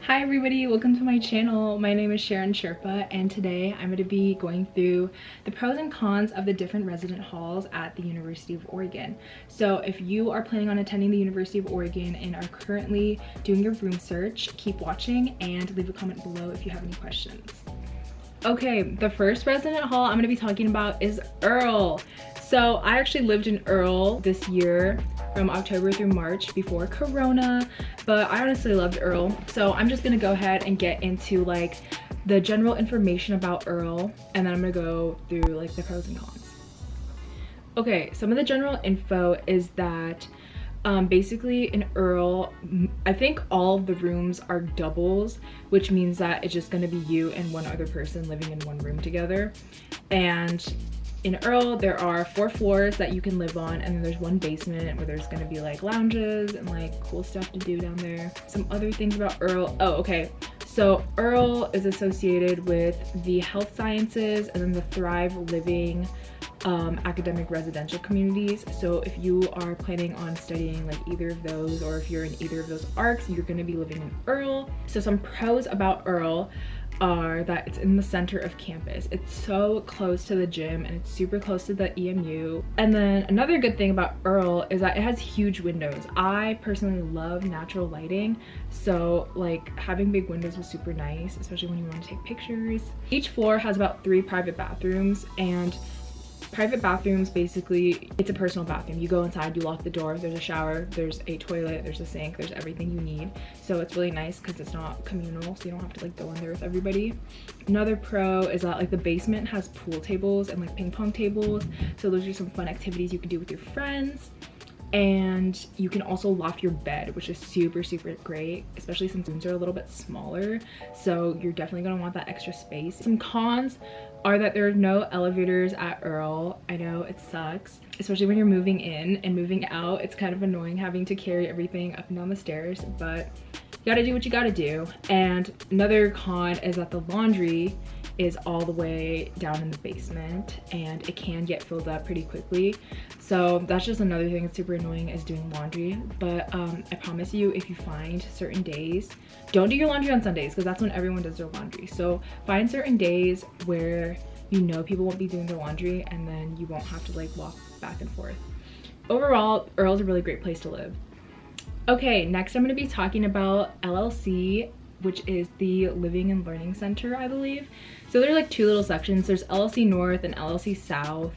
Hi everybody, welcome to my channel. My name is Sharon Sherpa and today I'm going to be going through the pros and cons of the different resident halls at the University of Oregon. So if you are planning on attending the University of Oregon and are currently doing your room search, keep watching and leave a comment below if you have any questions. Okay, the first resident hall I'm going to be talking about is Earl. So I actually lived in Earl this year from October through March before Corona, but I honestly loved Earl. So I'm just gonna go ahead and get into like the general information about Earl, and then I'm gonna go through like the pros and cons. Okay, some of the general info is that basically in Earl, I think all of the rooms are doubles, which means that it's just gonna be you and one other person living in one room together. And in Earl, there are 4 floors that you can live on, and then there's one basement where there's gonna be like lounges and like cool stuff to do down there. Some other things about Earl. Oh, okay. So Earl is associated with the health sciences and then the Thrive Living academic residential communities. So if you are planning on studying like either of those, or if you're in either of those arcs, you're gonna be living in Earl. So some pros about Earl are that it's in the center of campus. It's so close to the gym and it's super close to the EMU. And then another good thing about Earl is that it has huge windows. I personally love natural lighting, so like having big windows was super nice, especially when you want to take pictures. Each floor has about 3 private bathrooms, and private bathrooms, basically it's a personal bathroom. You go inside, you lock the door, there's a shower, there's a toilet, there's a sink, there's everything you need. So it's really nice because it's not communal, so you don't have to like go in there with everybody. Another pro is that like the basement has pool tables and like ping pong tables, so those are some fun activities you can do with your friends. And you can also loft your bed, which is super great, especially since rooms are a little bit smaller, so you're definitely going to want that extra space. Some cons are that there are no elevators at Earl. I know it sucks, especially when you're moving in and moving out. It's kind of annoying having to carry everything up and down the stairs, but you gotta do what you gotta do. And another con is that the laundry is all the way down in the basement and it can get filled up pretty quickly. So that's just another thing that's super annoying, is doing laundry. But I promise you, if you find certain days, don't do your laundry on Sundays because that's when everyone does their laundry. So find certain days where you know people won't be doing their laundry, and then you won't have to like walk back and forth. Overall, Earl's a really great place to live. Okay, next I'm going to be talking about LLC, which is the Living and Learning Center, I believe. So there's like 2 little sections. There's LLC North and LLC South.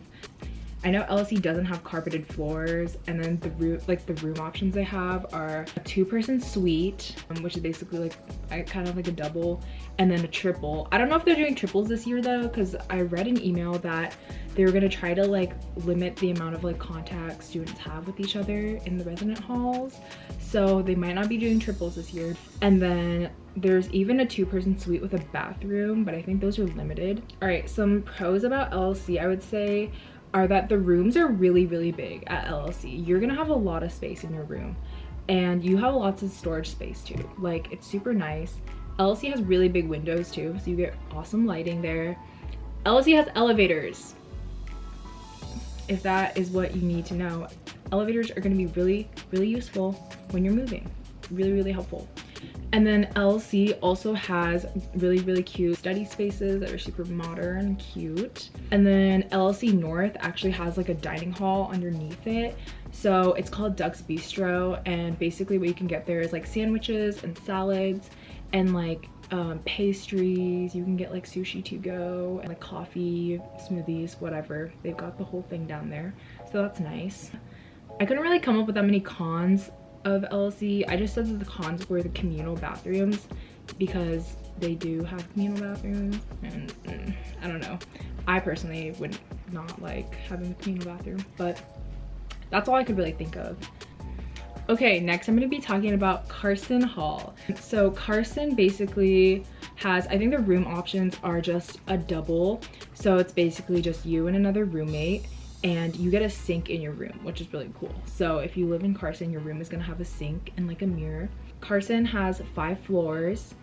I know LLC doesn't have carpeted floors, and then the room options they have are a 2-person suite, which is basically like kind of like a double, and then a triple. I don't know if they're doing triples this year though, because I read an email that they were gonna try to like limit the amount of like contact students have with each other in the resident halls, so they might not be doing triples this year. And then there's even a 2-person suite with a bathroom, but I think those are limited. All right, some pros about LLC I would say are that the rooms are really big at LLC. You're gonna have a lot of space in your room, and you have lots of storage space too. Like, it's super nice. LLC has really big windows too, so you get awesome lighting there. LLC has elevators, if that is what you need to know. Elevators are gonna be really useful when you're moving. Really helpful. And then LLC also has really cute study spaces that are super modern and cute. And then LLC North actually has like a dining hall underneath it. So it's called Duck's Bistro, and basically what you can get there is like sandwiches and salads and like pastries. You can get like sushi to go and like coffee, smoothies, whatever. They've got the whole thing down there, so that's nice. I couldn't really come up with that many cons of LLC. I just said that the cons were the communal bathrooms, because they do have communal bathrooms, and I don't know, I personally would not like having a communal bathroom, but that's all I could really think of. Okay, next I'm going to be talking about Carson Hall. So Carson basically has, I think the room options are just a double, so it's basically just you and another roommate, and you get a sink in your room, which is really cool. So if you live in Carson, your room is gonna have a sink and like a mirror. Carson has 5 floors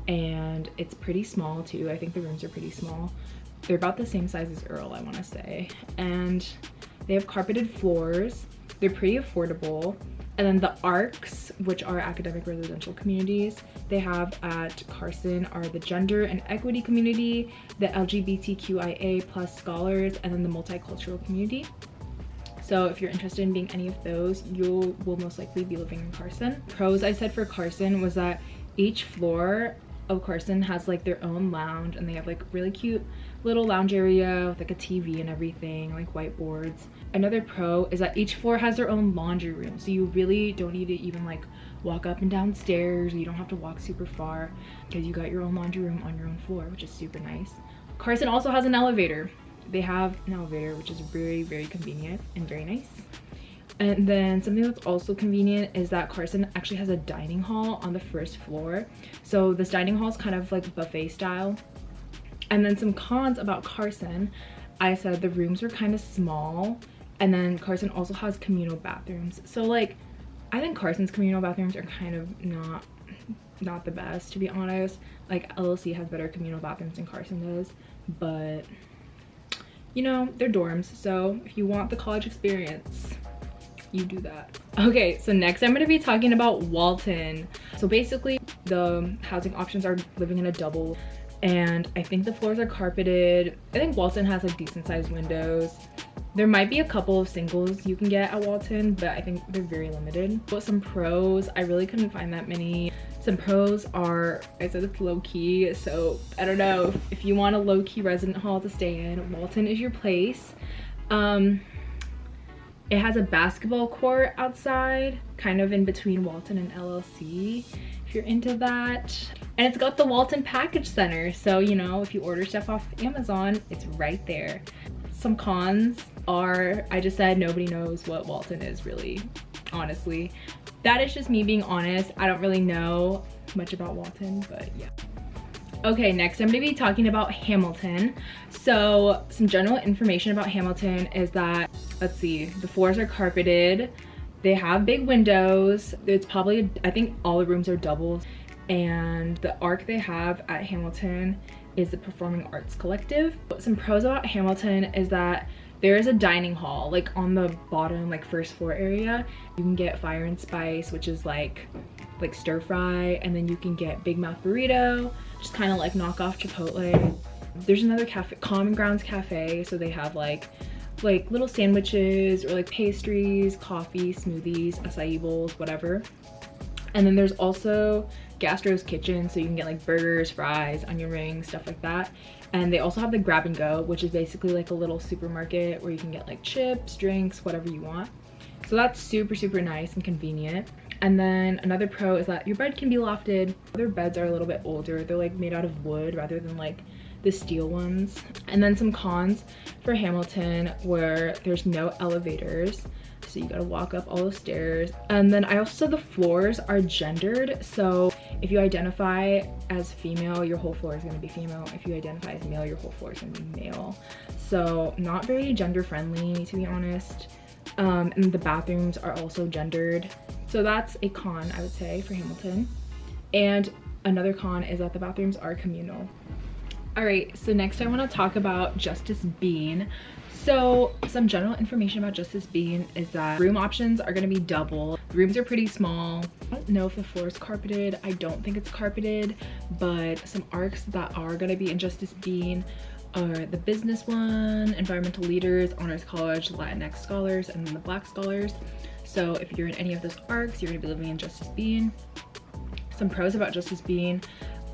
and it's pretty small too. I think the rooms are pretty small. They're about the same size as Earl, I wanna say. And they have carpeted floors. They're pretty affordable. And then the ARCs, which are academic residential communities, they have at Carson are the gender and equity community, the LGBTQIA plus scholars, and then the multicultural community. So if you're interested in being any of those, you will most likely be living in Carson. Pros I said for Carson was that each floor of Carson has like their own lounge, and they have like really cute little lounge area with like a TV and everything, like whiteboards. Another pro is that each floor has their own laundry room, so you really don't need to even like walk up and down stairs. You don't have to walk super far because you got your own laundry room on your own floor, which is super nice. Carson also has an elevator. They have an elevator, which is very, very convenient and very nice. And then something that's also convenient is that Carson actually has a dining hall on the first floor. So this dining hall is kind of like buffet style. And then some cons about Carson, I said the rooms are kind of small, and then Carson also has communal bathrooms. So like, I think Carson's communal bathrooms are kind of not the best, to be honest. Like LLC has better communal bathrooms than Carson does, but you know, they're dorms, so if you want the college experience, you do that. Okay, so next I'm going to be talking about Walton. So basically the housing options are living in a double, and I think the floors are carpeted. I think Walton has like decent sized windows. There might be a couple of singles you can get at Walton, but I think they're very limited. But some pros, I really couldn't find that many. Some pros are, I said it's low-key, so I don't know. If you want a low-key resident hall to stay in, Walton is your place. It has a basketball court outside, kind of in between Walton and LLC, if you're into that. And it's got the Walton Package Center, so you know, if you order stuff off Amazon, it's right there. Some cons are, I just said nobody knows what Walton is really, honestly. That is just me being honest. I don't really know much about Walton, but yeah. Okay, next I'm going to be talking about Hamilton. So some general information about Hamilton is that, let's see, the floors are carpeted. They have big windows. It's probably, I think all the rooms are doubles. And the ARC they have at Hamilton is the Performing Arts Collective. Some pros about Hamilton is that there is a dining hall, like on the bottom, like first floor area. You can get Fire and Spice, which is like stir fry, and then you can get Big Mouth Burrito, just kind of like knockoff Chipotle. There's another cafe, Common Grounds Cafe, so they have like little sandwiches or like pastries, coffee, smoothies, acai bowls, whatever. And then there's also Gastro's Kitchen, so you can get like burgers, fries, onion rings, stuff like that. And they also have the Grab and Go, which is basically like a little supermarket where you can get like chips, drinks, whatever you want. So that's super, super nice and convenient. And then another pro is that your bed can be lofted. Their beds are a little bit older. They're like made out of wood rather than like the steel ones. And then some cons for Hamilton where there's no elevators, so you gotta walk up all those stairs. And then I also said the floors are gendered, so if you identify as female, your whole floor is gonna be female. If you identify as male, your whole floor is gonna be male. So not very gender friendly, to be honest. And the bathrooms are also gendered, so that's a con, I would say, for Hamilton. And another con is that the bathrooms are communal. All right, so next I want to talk about Justice Bean. So some general information about Justice Bean is that room options are going to be double. The rooms are pretty small. I don't know if the floor is carpeted. I don't think it's carpeted, but some ARCs that are going to be in Justice Bean are the business one, environmental leaders, honors college, Latinx scholars, and then the Black scholars. So if you're in any of those ARCs, you're going to be living in Justice Bean. Some pros about Justice Bean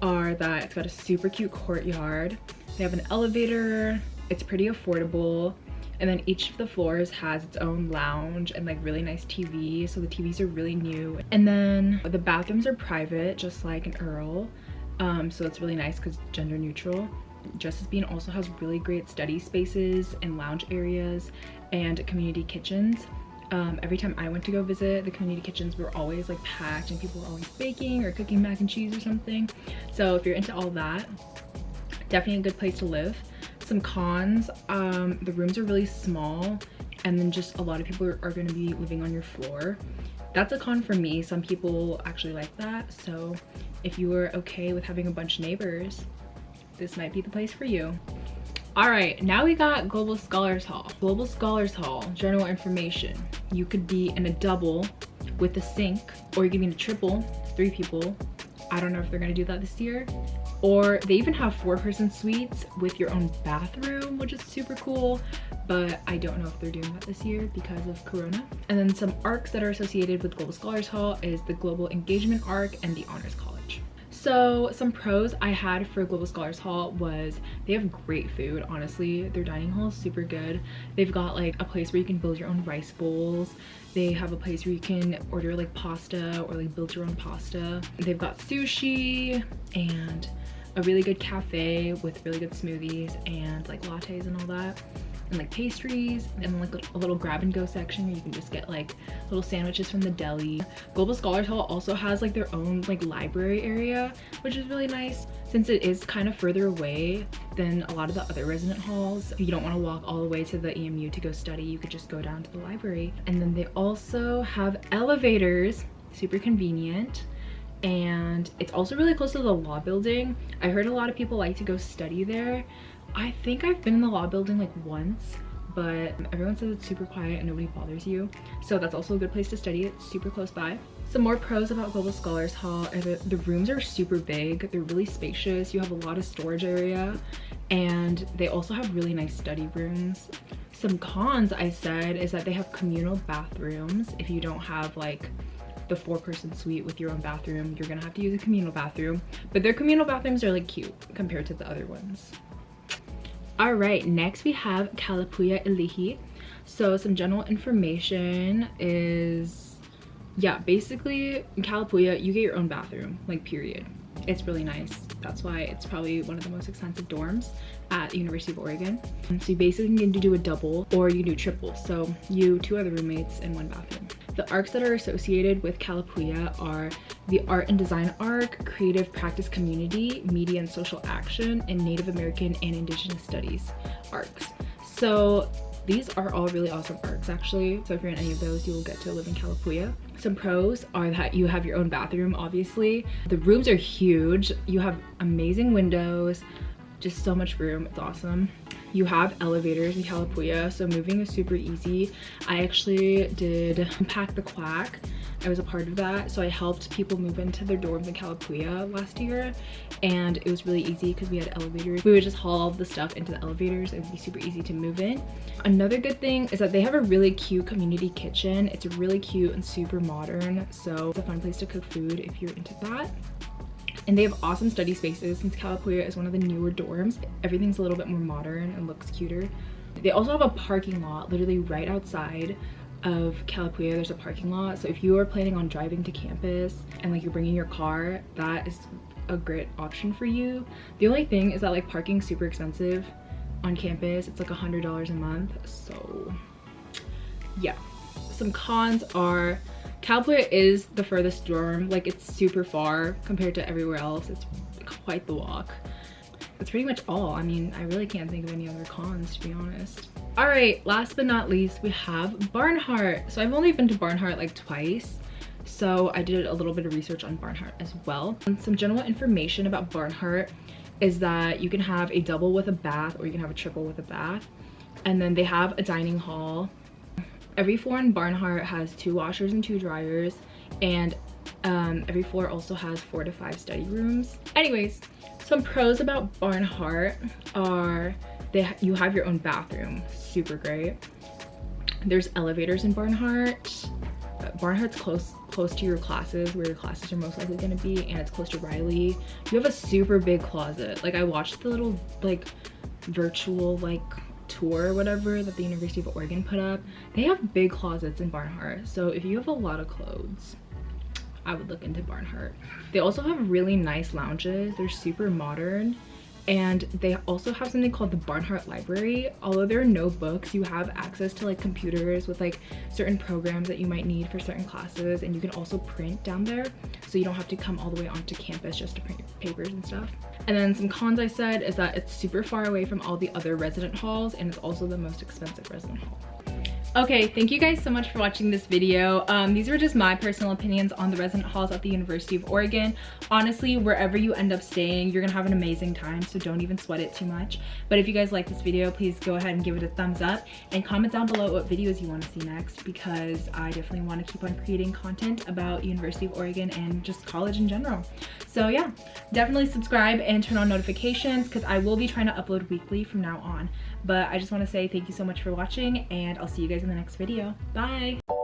are that it's got a super cute courtyard. They have an elevator. It's pretty affordable, and then each of the floors has its own lounge and like really nice TV, so the TVs are really new. And then the bathrooms are private, just like an Earl, so it's really nice because gender neutral. Justice Bean also has really great study spaces and lounge areas and community kitchens. Every time I went to go visit, the community kitchens were always like packed and people were always baking or cooking mac and cheese or something. So if you're into all that, definitely a good place to live. Some cons, the rooms are really small, and then just a lot of people are going to be living on your floor. That's a con for me. Some people actually like that, so if you are okay with having a bunch of neighbors, this might be the place for you. All right, now we got Global Scholars Hall. Global Scholars Hall, general information. You could be in a double with the sink, or you can get a triple, 3 people. I don't know if they're gonna do that this year. Or they even have 4-person suites with your own bathroom, which is super cool, but I don't know if they're doing that this year because of Corona. And then some ARCs that are associated with Global Scholars Hall is the Global Engagement ARC and the Honors College. So some pros I had for Global Scholars Hall was they have great food. Honestly, their dining hall is super good. They've got like a place where you can build your own rice bowls. They have a place where you can order like pasta or like build your own pasta. They've got sushi and a really good cafe with really good smoothies and like lattes and all that, and like pastries, and like a little grab and go section where you can just get like little sandwiches from the deli. Global Scholars Hall also has like their own like library area, which is really nice since it is kind of further away than a lot of the other resident halls. If you don't want to walk all the way to the EMU to go study, you could just go down to the library. And then they also have elevators, super convenient. And it's also really close to the law building. I heard a lot of people like to go study there. I think I've been in the law building like once, but everyone says it's super quiet and nobody bothers you. So that's also a good place to study. It's super close by. Some more pros about Global Scholars Hall are that the rooms are super big. They're really spacious. You have a lot of storage area, and they also have really nice study rooms. Some cons I said is that they have communal bathrooms. If you don't have like the 4-person suite with your own bathroom, you're gonna have to use a communal bathroom, but their communal bathrooms are like cute compared to the other ones. All right, next we have Calathea Ilihi. So some general information is, yeah, basically in Calathea you get your own bathroom, like period. It's really nice. That's why it's probably one of the most expensive dorms at the University of Oregon. So you basically need to do a double or you do triple. So you, 2 other roommates in 1 bathroom. The ARCs that are associated with Calathea are the Art and Design ARC, Creative Practice Community, Media and Social Action, and Native American and Indigenous Studies ARCs. So these are all really awesome ARCs actually. So if you're in any of those, you will get to live in Calathea. Some pros are that you have your own bathroom, obviously. The rooms are huge. You have amazing windows, just so much room. It's awesome. You have elevators in Calathea, so moving is super easy. I actually did Unpack the Quack. I was a part of that, so I helped people move into their dorms in Calathea last year, and it was really easy because we had elevators. We would just haul all the stuff into the elevators. It would be super easy to move in. Another good thing is that they have a really cute community kitchen. It's really cute and super modern, so it's a fun place to cook food if you're into that. And they have awesome study spaces since Calathea is one of the newer dorms. Everything's a little bit more modern and looks cuter. They also have a parking lot literally right outside of Calathea. There's a parking lot, so if you are planning on driving to campus and like you're bringing your car, that is a great option for you. The only thing is that like parking's super expensive on campus. It's like $100 a month, so yeah. Some cons are Calathea is the furthest dorm. Like it's super far compared to everywhere else. It's quite the walk. That's pretty much all. I mean, I really can't think of any other cons, to be honest. All right, last but not least, we have Barnhart. So I've only been to Barnhart like twice, so I did a little bit of research on Barnhart as well. And some general information about Barnhart is that you can have a double with a bath or you can have a triple with a bath. And then they have a dining hall. Every floor in Barnhart has 2 washers and 2 dryers, and every floor also has 4 to 5 study rooms. Anyways, some pros about Barnhart are you have your own bathroom, super great. There's elevators in Barnhart. Barnhart's close to your classes, where your classes are most likely going to be, and it's close to Riley. You have a super big closet. Like I watched the little like virtual like tour or whatever that the University of Oregon put up. They have big closets in Barnhart, so if you have a lot of clothes, I would look into Barnhart. They also have really nice lounges. They're super modern, and they also have something called the Barnhart Library. Although there are no books, you have access to like computers with like certain programs that you might need for certain classes, and you can also print down there, so you don't have to come all the way onto campus just to print your papers and stuff. And then some cons I said is that it's super far away from all the other resident halls, and it's also the most expensive resident hall. Okay, thank you guys so much for watching this video. These were just my personal opinions on the resident halls at the University of Oregon. Honestly, wherever you end up staying, you're gonna have an amazing time, so don't even sweat it too much. But if you guys like this video, please go ahead and give it a thumbs up and comment down below what videos you want to see next, because I definitely want to keep on creating content about University of Oregon and just college in general. So yeah, definitely subscribe and turn on notifications, because I will be trying to upload weekly from now on. But I just want to say thank you so much for watching, and I'll see you guys in the next video. Bye!